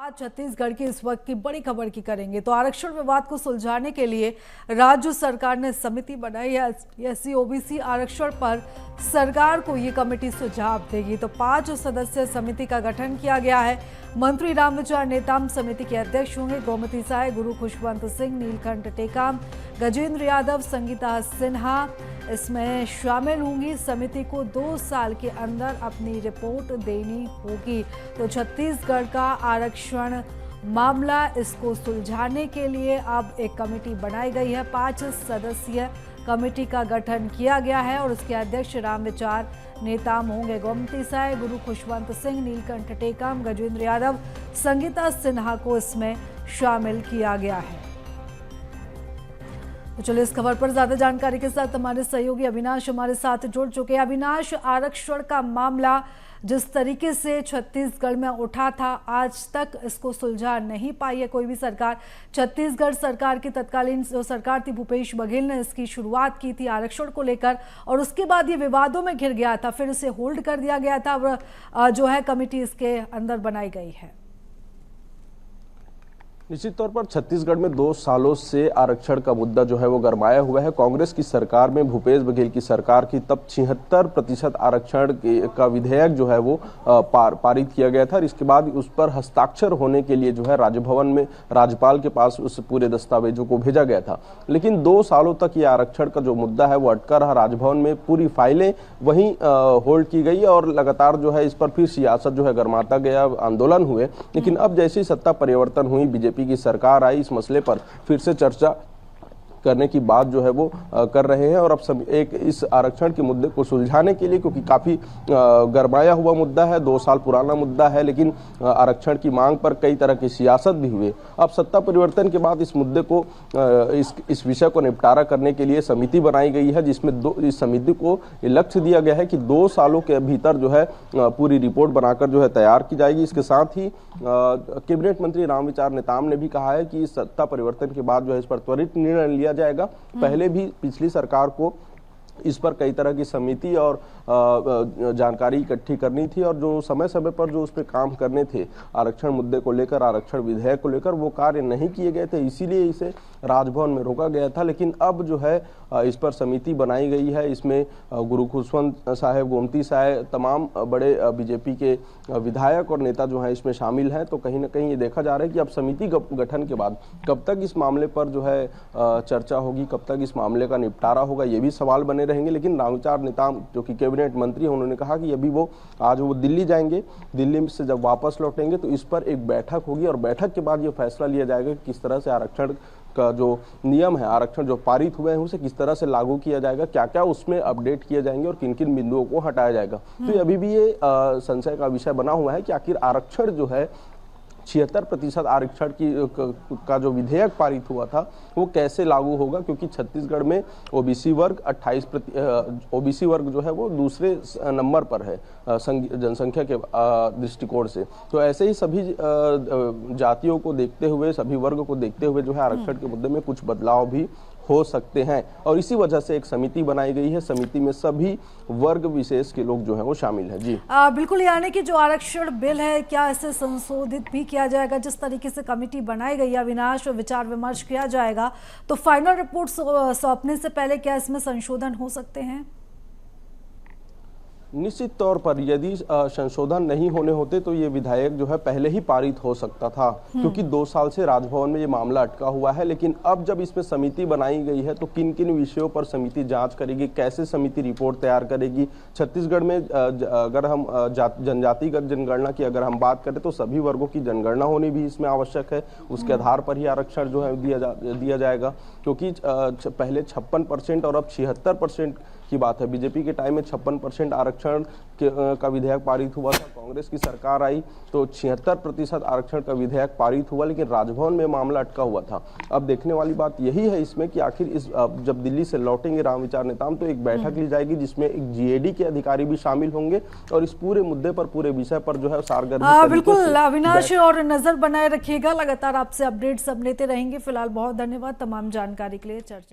आज छत्तीसगढ़ की इस वक्त की बड़ी खबर की करेंगे तो आरक्षण विवाद को सुलझाने के लिए राज्य सरकार ने समिति बनाई है। एससी ओबीसी आरक्षण पर सरकार को ये कमेटी सुझाव देगी। तो 5 सदस्यीय समिति का गठन किया गया है। मंत्री रामविचार नेताम समिति के अध्यक्ष होंगे। गोमती साय, गुरु खुशवंत सिंह, नीलकंठ टेकाम, गजेंद्र यादव, संगीता सिन्हा इसमें शामिल होंगी। समिति को 2 साल के अंदर अपनी रिपोर्ट देनी होगी। तो छत्तीसगढ़ का आरक्षण मामला, इसको सुलझाने के लिए अब एक कमेटी बनाई गई है। 5 सदस्यीय कमेटी का गठन किया गया है और उसके अध्यक्ष रामविचार नेताम होंगे। गोमती साय, गुरु खुशवंत सिंह, नीलकंठ टेकाम, गजेंद्र यादव, संगीता सिन्हा को इसमें शामिल किया गया है। तो चलिए इस खबर पर ज्यादा जानकारी के साथ हमारे सहयोगी अविनाश हमारे साथ जुड़ चुके हैं। अविनाश, आरक्षण का मामला जिस तरीके से छत्तीसगढ़ में उठा था, आज तक इसको सुलझा नहीं पाई है कोई भी सरकार। छत्तीसगढ़ सरकार की तत्कालीन जो सरकार थी, भूपेश बघेल ने इसकी शुरुआत की थी आरक्षण को लेकर और उसके बाद ये विवादों में घिर गया था, फिर इसे होल्ड कर दिया गया था। अब जो है कमेटी इसके अंदर बनाई गई है। निश्चित तौर पर छत्तीसगढ़ में 2 सालों से आरक्षण का मुद्दा जो है वो गरमाया हुआ है। कांग्रेस की सरकार में, भूपेश बघेल की सरकार की तब 76% आरक्षण का विधेयक जो है वो पारित किया गया था और इसके बाद उस पर हस्ताक्षर होने के लिए जो है राजभवन में राज्यपाल के पास उस पूरे दस्तावेजों को भेजा गया था। लेकिन 2 सालों तक ये आरक्षण का जो मुद्दा है वो अटका रहा। राजभवन में पूरी फाइलें वहीं होल्ड की गई और लगातार जो है इस पर फिर सियासत जो है गरमाता गया, आंदोलन हुए। लेकिन अब जैसी सत्ता परिवर्तन हुई, बीजेपी की सरकार आई, इस मसले पर फिर से चर्चा करने की बात जो है वो कर रहे हैं और अब सब एक इस आरक्षण के मुद्दे को सुलझाने के लिए, क्योंकि काफी गरमाया हुआ मुद्दा है, 2 साल पुराना मुद्दा है, लेकिन आरक्षण की मांग पर कई तरह की सियासत भी हुई। अब सत्ता परिवर्तन के बाद इस मुद्दे को, इस विषय को निपटारा करने के लिए समिति बनाई गई है, जिसमें इस समिति को लक्ष्य दिया गया है कि 2 सालों के भीतर जो है पूरी रिपोर्ट बनाकर जो है तैयार की जाएगी। इसके साथ ही कैबिनेट मंत्री रामविचार नेताम ने भी कहा है कि सत्ता परिवर्तन के बाद जो है इस पर त्वरित निर्णय लिया जाएगा। पहले भी पिछली सरकार को इस पर कई तरह की समिति और जानकारी इकट्ठी करनी थी और जो समय समय पर जो उस पर काम करने थे आरक्षण मुद्दे को लेकर, आरक्षण विधेयक को लेकर, वो कार्य नहीं किए गए थे, इसीलिए इसे राजभवन में रोका गया था। लेकिन अब जो है इस पर समिति बनाई गई है। इसमें गुरु खुशवंत साहब, गोमती साय, तमाम बड़े बीजेपी के विधायक और नेता जो हैं इसमें शामिल हैं। तो कहीं ना कहीं ये देखा जा रहा है कि अब समिति गठन के बाद कब तक इस मामले पर जो है चर्चा होगी, कब तक इस मामले का निपटारा होगा, ये भी सवाल बने रहेंगे। लेकिन रामविचार नेताम जो कि कैबिनेट मंत्री हैं, उन्होंने कहा कि अभी वो आज वो दिल्ली जाएंगे, दिल्ली से जब वापस लौटेंगे तो इस पर एक बैठक होगी और बैठक के बाद ये फैसला लिया जाएगा कि किस तरह से आरक्षण का जो नियम है, आरक्षण जो पारित हुए हैं उसे किस तरह से लागू किया जाएगा, क्या क्या उसमें अपडेट किए जाएंगे और किन किन बिंदुओं को हटाया जाएगा। तो अभी भी ये संशय का विषय बना हुआ है कि आखिर आरक्षण जो है 76% आरक्षण का जो विधेयक पारित हुआ था वो कैसे लागू होगा, क्योंकि छत्तीसगढ़ में ओबीसी वर्ग 28% ओबीसी वर्ग जो है वो दूसरे नंबर पर है जनसंख्या के दृष्टिकोण से। तो ऐसे ही सभी जातियों को देखते हुए, सभी वर्ग को देखते हुए जो है आरक्षण के मुद्दे में कुछ बदलाव भी हो सकते हैं और इसी वजह से एक समिति बनाई गई है। समिति में सभी वर्ग विशेष के लोग जो हैं वो शामिल हैं। जी बिल्कुल, यानी कि जो आरक्षण बिल है, क्या इसे संशोधित भी किया जाएगा? जिस तरीके से कमेटी बनाई गई है, विनाश और विचार विमर्श किया जाएगा, तो फाइनल रिपोर्ट सौंपने से पहले क्या इसमें संशोधन हो सकते हैं? निश्चित तौर पर यदि संशोधन नहीं होने होते तो ये विधेयक जो है पहले ही पारित हो सकता था, क्योंकि 2 साल से राजभवन में ये मामला अटका हुआ है। लेकिन अब जब इसमें समिति बनाई गई है तो किन किन विषयों पर समिति जांच करेगी, कैसे समिति रिपोर्ट तैयार करेगी। छत्तीसगढ़ में अगर हम जनजातिगत जनगणना की अगर हम बात करें तो सभी वर्गों की जनगणना होनी भी इसमें आवश्यक है। उसके आधार पर ही आरक्षण जो है दिया जाएगा, क्योंकि पहले 56% और अब 76% की बात है। बीजेपी के टाइम में 56% आरक्षण का विधेयक पारित हुआ था, कांग्रेस की सरकार आई तो 76% आरक्षण का विधेयक पारित हुआ, लेकिन राजभवन में मामला अटका हुआ था। अब देखने वाली बात यही है इसमें कि आखिर इस जब दिल्ली से लौटेंगे रामविचार नेताम तो एक बैठक ली जाएगी जिसमें एक जीएडी के अधिकारी भी शामिल होंगे और इस पूरे मुद्दे पर, पूरे विषय पर जो है सारगर बिल्कुल अविनाश, और नजर बनाए रखिएगा, लगातार आपसे अपडेट सब लेते रहेंगे। फिलहाल बहुत धन्यवाद तमाम जानकारी के लिए। चर्चा